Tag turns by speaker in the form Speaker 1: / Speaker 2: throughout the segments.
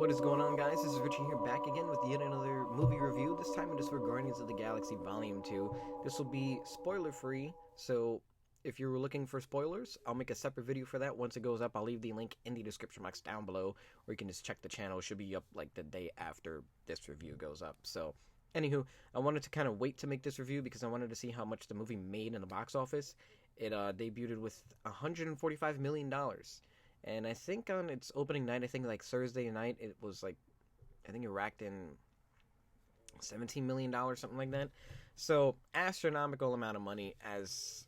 Speaker 1: What is going on, guys? This is Richie here, back again with yet another movie review. This time it is for Guardians of the Galaxy Volume 2. This will be spoiler-free, so if you're looking for spoilers, I'll make a separate video for that. Once it goes up, I'll leave the link in the description box down below, or you can just check the channel. It should be up like the day after this review goes up. So, anywho, I wanted to kind of wait to make this review because I wanted to see how much the movie made in the box office. It debuted with $145 million. And I think on its opening night, I think like Thursday night, it was like, I think it racked in $17 million, something like that. So, astronomical amount of money as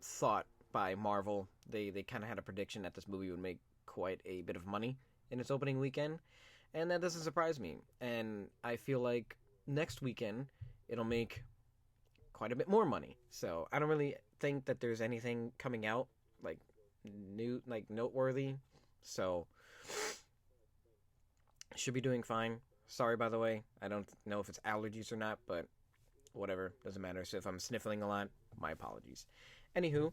Speaker 1: thought by Marvel. They kind of had a prediction that this movie would make quite a bit of money in its opening weekend. And that doesn't surprise me. And I feel like next weekend, it'll make quite a bit more money. So, I don't really think that there's anything coming out, like, new, like, noteworthy. So should be doing fine. Sorry, by the way, I don't know if it's allergies or not, but whatever, doesn't matter. So if I'm sniffling a lot, my apologies. Anywho,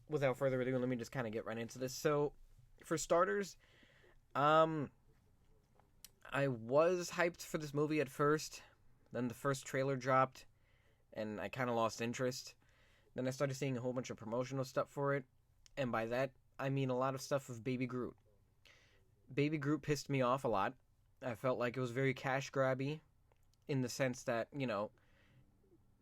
Speaker 1: without further ado, let me just kind of get right into this. So for starters, I was hyped for this movie at first. Then the first trailer dropped and I kind of lost interest. Then I started seeing a whole bunch of promotional stuff for it. And by that, I mean a lot of stuff of Baby Groot. Baby Groot pissed me off a lot. I felt like it was very cash grabby in the sense that, you know,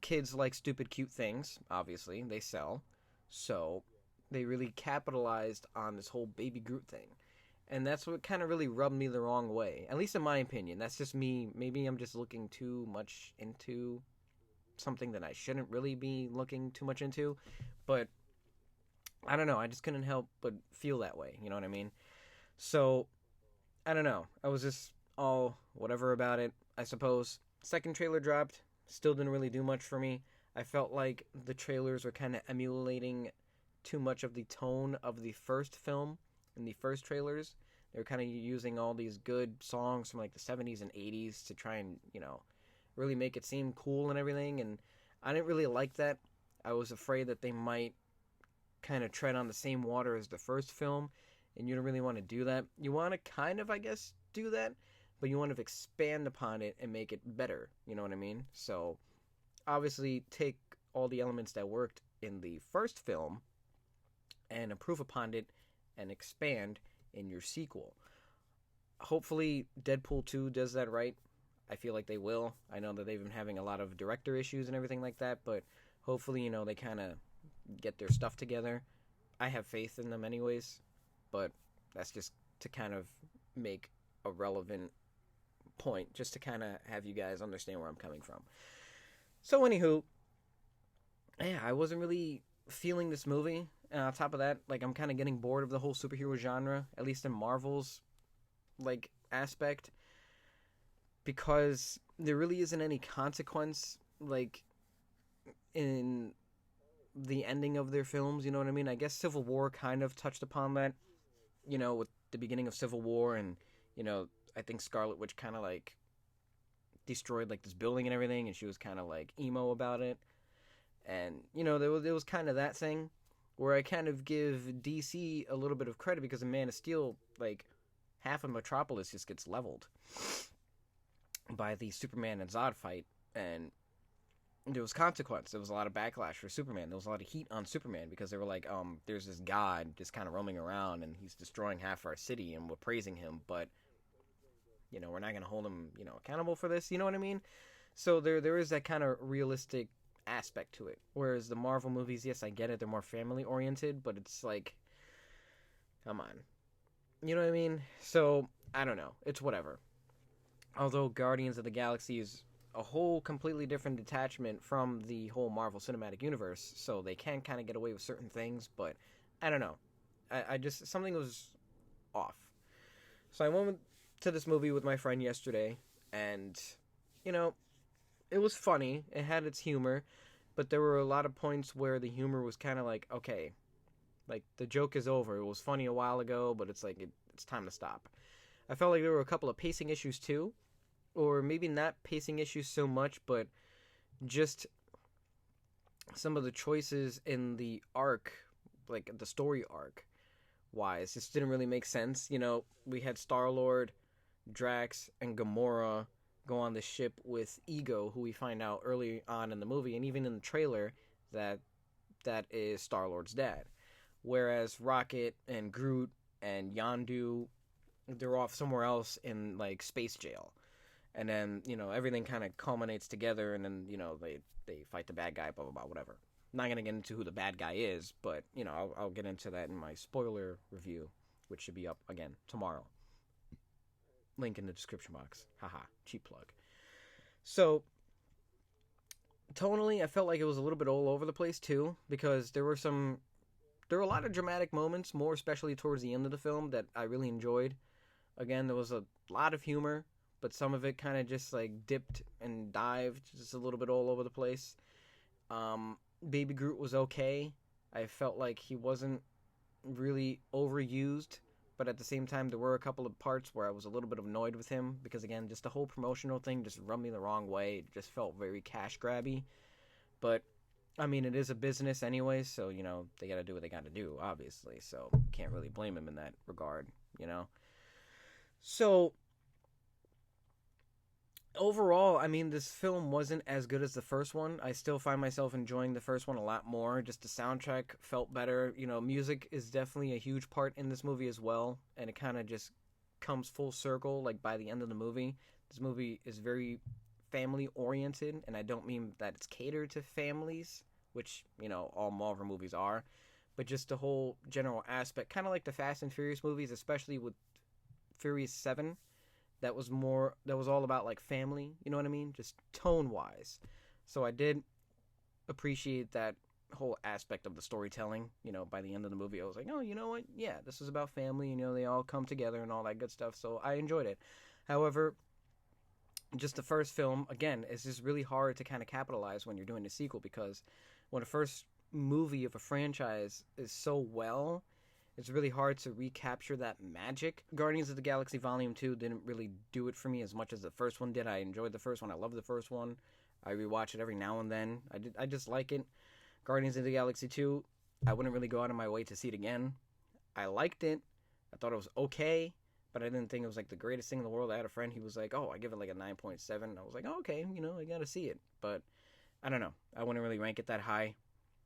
Speaker 1: kids like stupid, cute things. Obviously, they sell. So they really capitalized on this whole Baby Groot thing. And that's what kind of really rubbed me the wrong way. At least in my opinion. That's just me. Maybe I'm just looking too much into something that I shouldn't really be looking too much into. But I don't know, I just couldn't help but feel that way, you know what I mean? So, I don't know, I was just all whatever about it, I suppose. Second trailer dropped, still didn't really do much for me. I felt like the trailers were kind of emulating too much of the tone of the first film in the first trailers. They were kind of using all these good songs from like the 70s and 80s to try and, you know, really make it seem cool and everything, and I didn't really like that. I was afraid that they might kind of tread on the same water as the first film, and you don't really want to do that. You want to kind of, I guess, do that, but you want to expand upon it and make it better, you know what I mean? So, obviously, take all the elements that worked in the first film and improve upon it and expand in your sequel. Hopefully, Deadpool 2 does that right. I feel like they will. I know that they've been having a lot of director issues and everything like that, but hopefully, you know, they kind of get their stuff together. I have faith in them anyways, but that's just to kind of make a relevant point, just to kind of have you guys understand where I'm coming from. So anywho, yeah, I wasn't really feeling this movie, and on top of that, like, I'm kind of getting bored of the whole superhero genre, at least in Marvel's, like, aspect, because there really isn't any consequence, like, in the ending of their films, you know what I mean? I guess Civil War kind of touched upon that, you know, with the beginning of Civil War, and, you know, I think Scarlet Witch kind of, like, destroyed, like, this building and everything, and she was kind of, like, emo about it, and, you know, there was kind of that thing, where I kind of give DC a little bit of credit, because in Man of Steel, like, half of Metropolis just gets leveled by the Superman and Zod fight, and there was consequence. There was a lot of backlash for Superman. There was a lot of heat on Superman because they were like, there's this god just kind of roaming around and he's destroying half our city and we're praising him, but, you know, we're not going to hold him, you know, accountable for this. You know what I mean? So there is that kind of realistic aspect to it. Whereas the Marvel movies, yes, I get it. They're more family oriented, but it's like, come on. You know what I mean? So, I don't know. It's whatever. Although Guardians of the Galaxy is a whole completely different detachment from the whole Marvel Cinematic Universe, so they can kind of get away with certain things, but I don't know. I just, something was off. So I went to this movie with my friend yesterday, and, you know, it was funny. It had its humor, but there were a lot of points where the humor was kind of like, okay, like, the joke is over. It was funny a while ago, but it's like, it's time to stop. I felt like there were a couple of pacing issues, too. Or maybe not pacing issues so much, but just some of the choices in the arc, like the story arc wise, just didn't really make sense. You know, we had Star-Lord Drax and Gamora go on the ship with Ego, who we find out early on in the movie and even in the trailer that that is Star-Lord's dad. Whereas Rocket and Groot and Yondu, they're off somewhere else in like space jail. And then, everything kind of culminates together, and then, they fight the bad guy, blah blah blah, whatever. I'm not gonna get into who the bad guy is, but I'll get into that in my spoiler review, which should be up again tomorrow. Link in the description box. Haha, cheap plug. So, tonally, I felt like it was a little bit all over the place too, because there were a lot of dramatic moments, more especially towards the end of the film, that I really enjoyed. Again, there was a lot of humor, but some of it kind of just like dipped and dived just a little bit all over the place. Baby Groot was okay. I felt like he wasn't really overused, but at the same time, there were a couple of parts where I was a little bit annoyed with him because, again, just the whole promotional thing just rubbed me the wrong way. It just felt very cash grabby. But, I mean, it is a business anyway, so, they got to do what they got to do, obviously. So, can't really blame him in that regard. So, overall, I mean, this film wasn't as good as the first one. I still find myself enjoying the first one a lot more. Just the soundtrack felt better. Music is definitely a huge part in this movie as well, and it kind of just comes full circle, like, by the end of the movie. This movie is very family-oriented, and I don't mean that it's catered to families, which, all Marvel movies are, but just the whole general aspect, kind of like the Fast and Furious movies, especially with Furious 7, that was all about like family, you know what I mean? Just tone wise. So I did appreciate that whole aspect of the storytelling. By the end of the movie, I was like, oh, you know what? Yeah, this is about family, they all come together and all that good stuff. So I enjoyed it. However, just the first film, again, it's just really hard to kind of capitalize when you're doing the sequel, because when the first movie of a franchise is so well, it's really hard to recapture that magic. Guardians of the Galaxy Volume 2 didn't really do it for me as much as the first one did. I enjoyed the first one. I love the first one. I rewatch it every now and then. I just like it. Guardians of the Galaxy 2, I wouldn't really go out of my way to see it again. I liked it. I thought it was okay, but I didn't think it was like the greatest thing in the world. I had a friend, he was like, oh, I give it like a 9.7. I was like, oh, okay, I gotta see it. But I don't know. I wouldn't really rank it that high.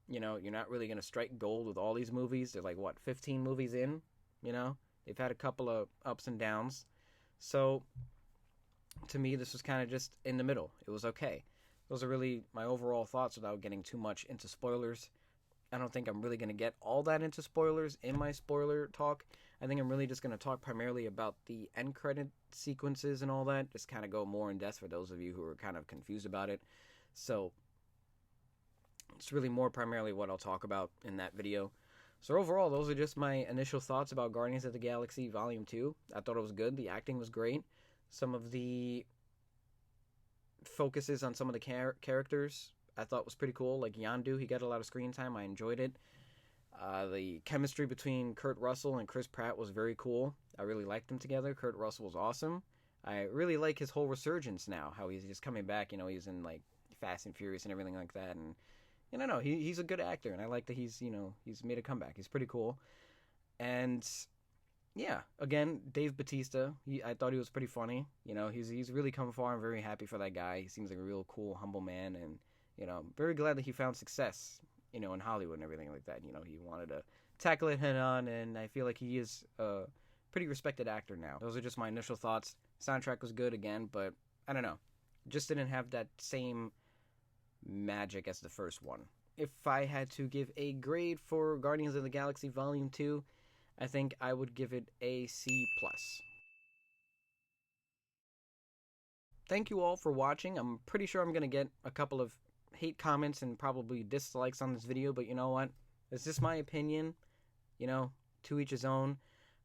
Speaker 1: You're not really going to strike gold with all these movies. They're like, 15 movies in? They've had a couple of ups and downs. So, to me, this was kind of just in the middle. It was okay. Those are really my overall thoughts without getting too much into spoilers. I don't think I'm really going to get all that into spoilers in my spoiler talk. I think I'm really just going to talk primarily about the end credit sequences and all that. Just kind of go more in depth for those of you who are kind of confused about it. So, it's really more primarily what I'll talk about in that video. So overall, those are just my initial thoughts about Guardians of the Galaxy Volume 2. I thought it was good. The acting was great. Some of the focuses on some of the characters I thought was pretty cool. Like Yondu, he got a lot of screen time. I enjoyed it. The chemistry between Kurt Russell and Chris Pratt was very cool. I really liked them together. Kurt Russell was awesome. I really like his whole resurgence now, how he's just coming back. He's in like Fast and Furious and everything like that, and I know he's a good actor, and I like that he's made a comeback. He's pretty cool. And yeah, again, Dave Bautista, I thought he was pretty funny. He's really come far. I'm very happy for that guy. He seems like a real cool, humble man, and I'm very glad that he found success, in Hollywood and everything like that. He wanted to tackle it head on, and I feel like he is a pretty respected actor now. Those are just my initial thoughts. Soundtrack was good again, but I don't know, just didn't have that same magic as the first one. If I had to give a grade for Guardians of the Galaxy Volume 2, I think I would give it a C+. Thank you all for watching. I'm pretty sure I'm going to get a couple of hate comments and probably dislikes on this video, but you know what? It's just my opinion. To each his own.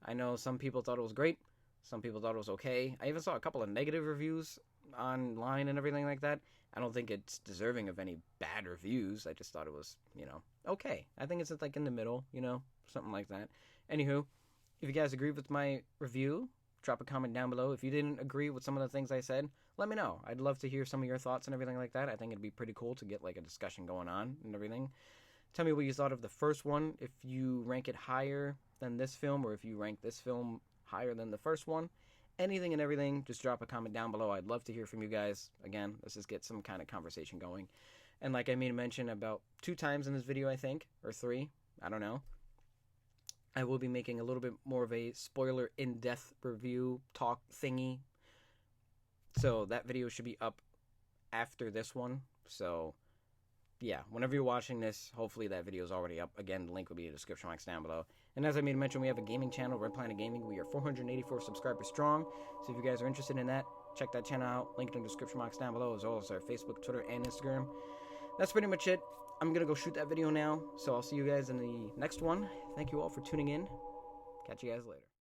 Speaker 1: I know some people thought it was great. Some people thought it was okay. I even saw a couple of negative reviews online and everything like that. I don't think it's deserving of any bad reviews. I just thought it was, okay. I think it's like in the middle, something like that. Anywho, if you guys agree with my review, drop a comment down below. If you didn't agree with some of the things I said, let me know. I'd love to hear some of your thoughts and everything like that. I think it'd be pretty cool to get like a discussion going on and everything. Tell me what you thought of the first one, if you rank it higher than this film, or if you rank this film higher than the first one. anything and everything, just drop a comment down below. I'd love to hear from you guys. Again, let's just get some kind of conversation going. And like I made mention about 2 times in this video, I think, or 3, I don't know, I will be making a little bit more of a spoiler in-depth review talk thingy. So that video should be up after this one. So yeah, whenever you're watching this, hopefully that video is already up. Again, the link will be in the description box down below. And as I made mention, we have a gaming channel, Red Planet Gaming. We are 484 subscribers strong. So if you guys are interested in that, check that channel out. Link in the description box down below, as well as our Facebook, Twitter, and Instagram. That's pretty much it. I'm going to go shoot that video now. So I'll see you guys in the next one. Thank you all for tuning in. Catch you guys later.